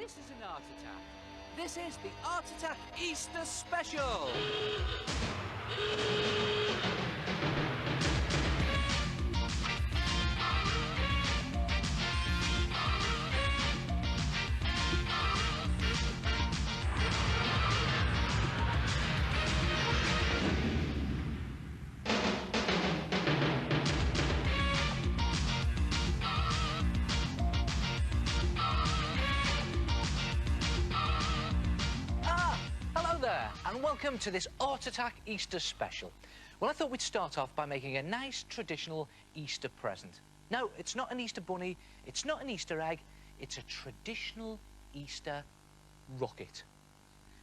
This is an Art Attack. This is the Art Attack Easter Special. And welcome to this Art Attack Easter Special. Well, I thought we'd start off by making a nice traditional Easter present. No, it's not an Easter bunny, it's not an Easter egg, it's a traditional Easter rocket.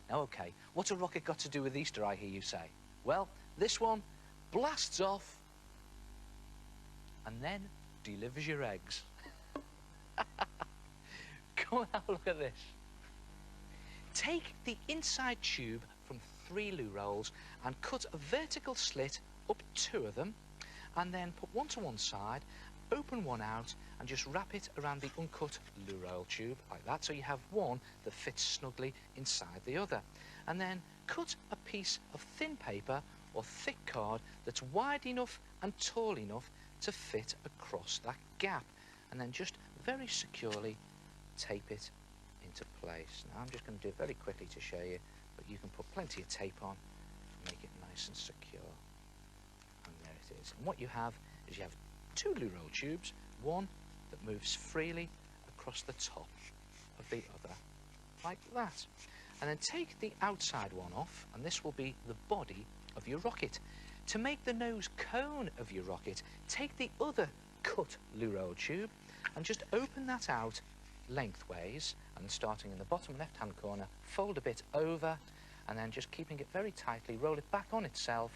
Now, OK, what's a rocket got to do with Easter, I hear you say? Well, this one blasts off and then delivers your eggs. Come on, have a look at this. Take the inside tube from 3 loo rolls and cut a vertical slit up 2 of them, and then put one to one side, open one out and just wrap it around the uncut loo roll tube like that, so you have one that fits snugly inside the other. And then cut a piece of thin paper or thick card that's wide enough and tall enough to fit across that gap, and then just very securely tape it into place. Now I'm just going to do it very quickly to show you, but you can put plenty of tape on and make it nice and secure. And there it is. And what you have is you have 2 loo roll tubes, one that moves freely across the top of the other, like that. And then take the outside one off, and this will be the body of your rocket. To make the nose cone of your rocket, take the other cut loo roll tube and just open that out lengthways, and starting in the bottom left-hand corner, fold a bit over, and then just keeping it very tightly, roll it back on itself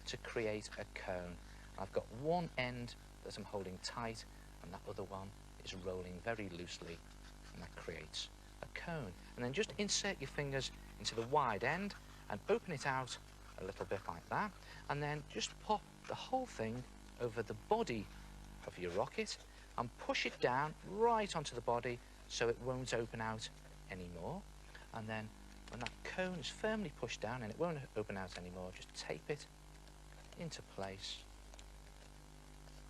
to create a cone. I've got one end that I'm holding tight, and that other one is rolling very loosely, and that creates a cone. And then just insert your fingers into the wide end and open it out a little bit like that, and then just pop the whole thing over the body of your rocket and push it down right onto the body so it won't open out anymore. And then when that cone is firmly pushed down and it won't open out anymore, just tape it into place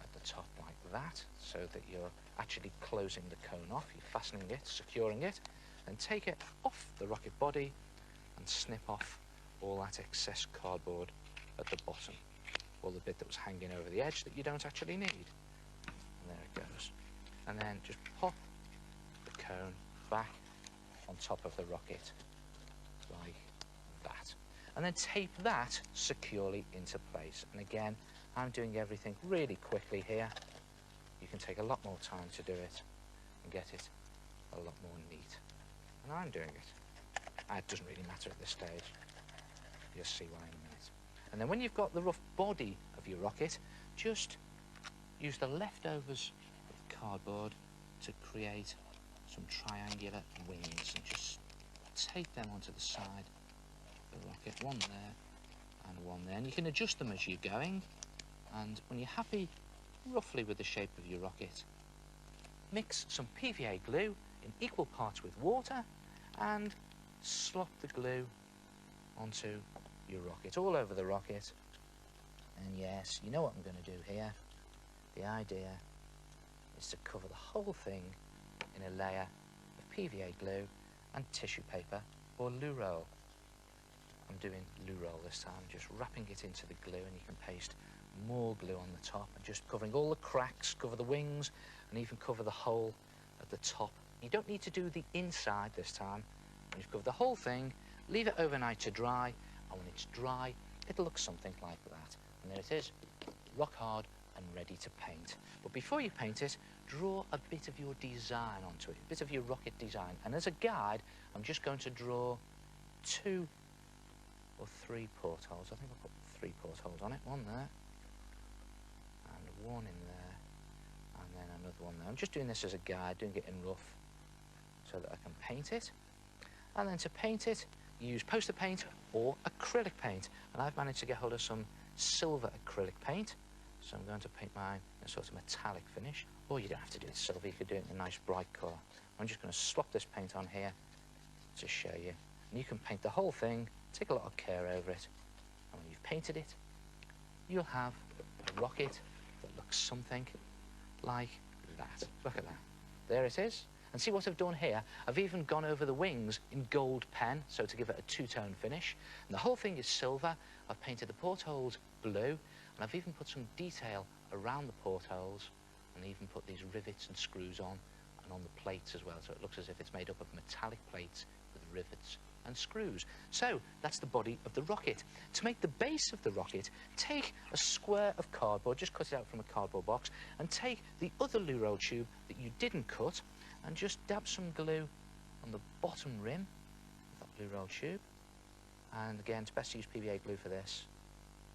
at the top like that, so that you're actually closing the cone off. You're fastening it, securing it, then take it off the rocket body and snip off all that excess cardboard at the bottom, all the bit that was hanging over the edge that you don't actually need. And there it goes. And then just pop the cone back on top of the rocket like that. And then tape that securely into place. And again, I'm doing everything really quickly here. You can take a lot more time to do it and get it a lot more neat. And I'm doing it. It doesn't really matter at this stage. You'll see why in a minute. And then when you've got the rough body of your rocket, just use the leftovers of cardboard to create some triangular wings, and just tape them onto the side of the rocket, one there and one there. And you can adjust them as you're going, and when you're happy roughly with the shape of your rocket, mix some PVA glue in equal parts with water and slop the glue onto your rocket, all over the rocket. And yes, you know what I'm going to do here. The idea is to cover the whole thing in a layer of PVA glue and tissue paper or loo roll. I'm doing loo roll this time, just wrapping it into the glue, and you can paste more glue on the top and just covering all the cracks, cover the wings, and even cover the hole at the top. You don't need to do the inside this time. You've covered the whole thing, leave it overnight to dry, and when it's dry, it'll look something like that. And there it is, rock hard and ready to paint. But before you paint it, draw a bit of your design onto it, a bit of your rocket design. And as a guide, I'm just going to draw 2 or 3 portholes. I think I'll put 3 portholes on it, one there, and one in there, and then another one there. I'm just doing this as a guide, doing it in rough, so that I can paint it. And then to paint it, use poster paint or acrylic paint. And I've managed to get hold of some silver acrylic paint, So I'm going to paint mine in a sort of metallic finish. Or you don't have to do it silver, you could do it in a nice bright colour. I'm just going to swap this paint on here to show you. And you can paint the whole thing, take a lot of care over it. And when you've painted it, you'll have a rocket that looks something like that. Look at that. There it is. And see what I've done here? I've even gone over the wings in gold pen, so to give it a two-tone finish. And the whole thing is silver. I've painted the portholes blue, and I've even put some detail around the portholes, and even put these rivets and screws on, and on the plates as well, so it looks as if it's made up of metallic plates with rivets and screws. So that's the body of the rocket. To make the base of the rocket, take a square of cardboard, just cut it out from a cardboard box, and take the other loo roll tube that you didn't cut, and just dab some glue on the bottom rim of that loo roll tube. And again, it's best to use PVA glue for this,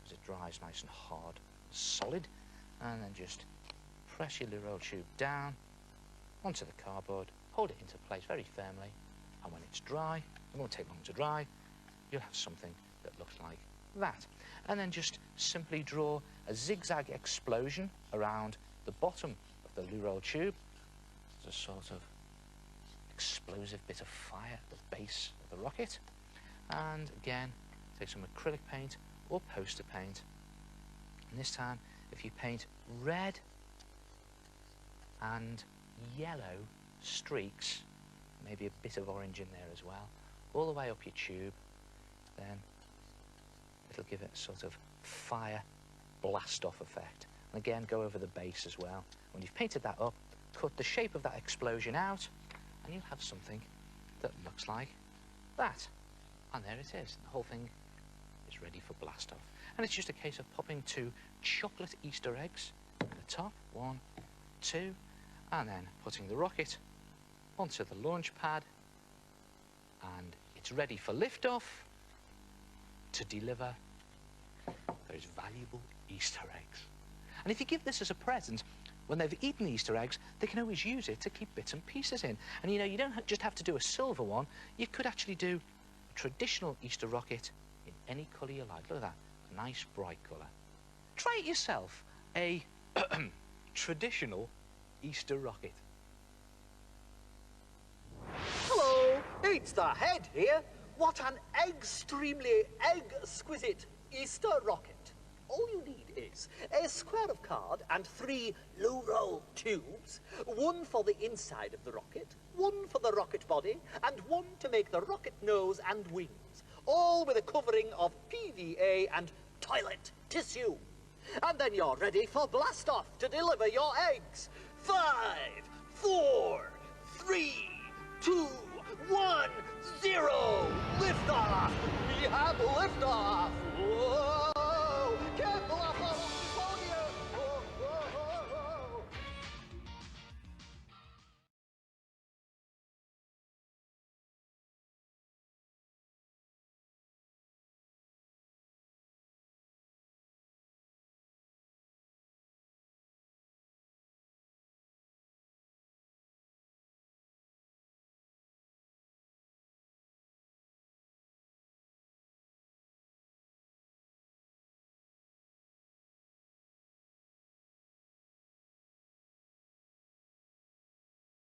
because it dries nice and hard, solid. And then just press your loo roll tube down onto the cardboard, hold it into place very firmly, and when it's dry, it won't take long to dry, you'll have something that looks like that. And then just simply draw a zigzag explosion around the bottom of the loo roll tube. There's a sort of explosive bit of fire at the base of the rocket. And again, take some acrylic paint or poster paint. And this time, if you paint red and yellow streaks, maybe a bit of orange in there as well, all the way up your tube, then it'll give it a sort of fire blast-off effect. And again, go over the base as well. When you've painted that up, cut the shape of that explosion out, and you'll have something that looks like that. And there it is. The whole thing is ready for blast-off. And it's just a case of popping 2 chocolate Easter eggs at the top, 1, 2, and then putting the rocket onto the launch pad, and it's ready for liftoff to deliver those valuable Easter eggs. And if you give this as a present, when they've eaten the Easter eggs, they can always use it to keep bits and pieces in. And you know, you don't just have to do a silver one, you could actually do a traditional Easter rocket in any colour you like. Look at that, a nice bright colour. Try it yourself, a traditional Easter rocket. Hello, it's the head here. What an extremely exquisite Easter rocket. All you need is a square of card and 3 loo roll tubes, 1 for the inside of the rocket, 1 for the rocket body, and 1 to make the rocket nose and wings, all with a covering of PVA and toilet tissue. And then you're ready for blast-off to deliver your eggs. 5, 4, 3, 2, 1, 0, lift off